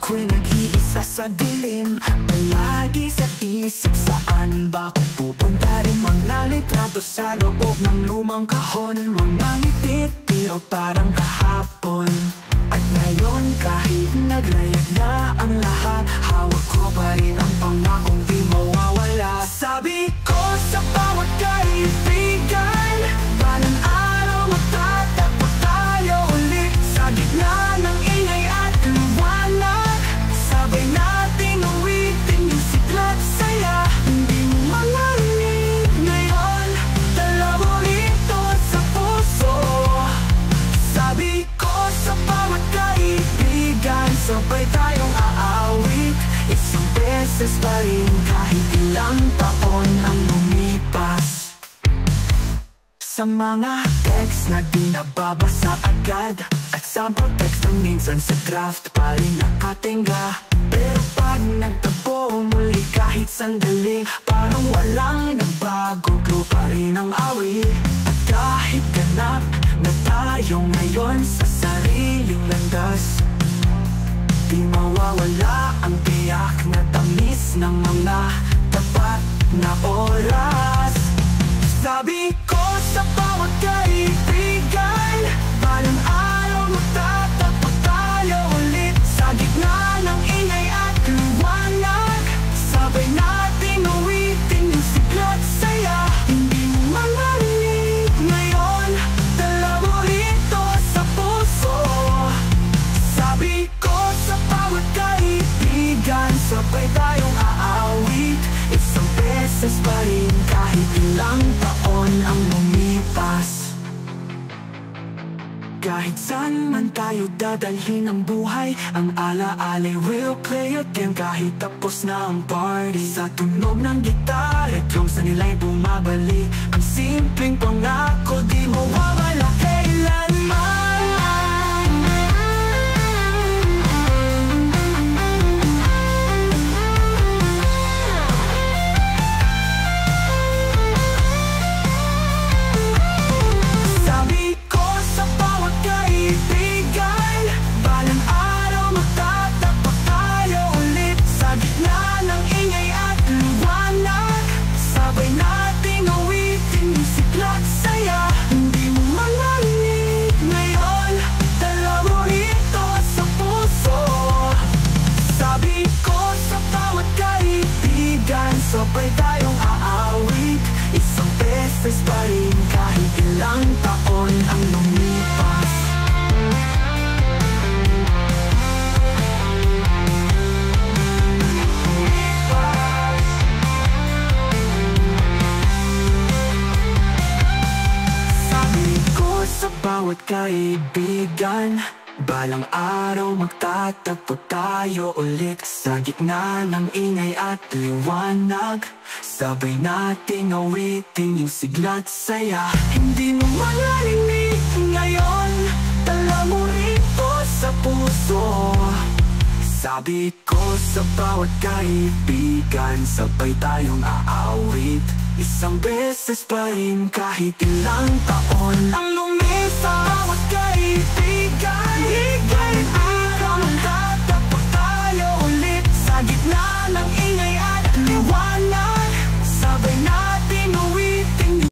ako'y nag-iisa sa dilim. Palagi sa isip, saan ba ako pupunta rin? Mga litrato sa loob ng lumang kahon, mga ngitit pero parang kahapon. At ngayon kahit naglayag na ang lahat, hawak ko pa rin ang pangakong di mawawala. Sabi ko sa bawat kaibigan, balang araw magtatagpo tayo ulit sa gitna ng ingay at liwanag. Sabay natin uwitin yung sigla't saya. Hindi mo marinig ngayon, dala mo ito sa puso. Sabi ko sa bawat kaibigan, sabay tayong aawit isang beses pa rin kahit ilang taon ang lumipas. Sa mga text na di nababasa agad, at sample text na minsan sa draft pa rin nakatingga. Pero pag nagtabo muli kahit sandali, parang walang nagbago, glow pa rin ang awit. At kahit ganap na tayo ngayon sa sariling landas, di mawawala ang tiyak na tamis ng mga tapat na oras. Sabi ko sa bawat kaibigan, balang araw magtatagpo tayo ulit sa gitna ng ingay at liwanag. Sabay natin uwitin yung sigla't saya. Hindi mo marinig ngayon, dala mo ito sa puso. Sabi ko sa bawat kaibigan, sabay tayong aawit isang beses pa rin kahit ilang taon ang lumipas. Kahit saan man tayo dadalhin ang buhay, ang ala-alay will play again kahit tapos na ang party. Sa tunog ng gitara at drums na nila'y bumabalik, ang simpleng pangako di mawawala kailanman. Sabay tayong aawit isang beses pa rin kahit ilang taon ang lumipas. Sabi ko sa bawat kaibigan, balang araw magtatagpo tayo ulit sa gitna ng ingay at liwanag. Sabay nating awitin yung sigla't saya. Hindi mo marinig ngayon, dala mo rito sa puso. Sabi ko sa bawat kaibigan, sabay tayong aawit isang beses pa rin kahit ilang taon ang lumipas. Bawat kaibigan,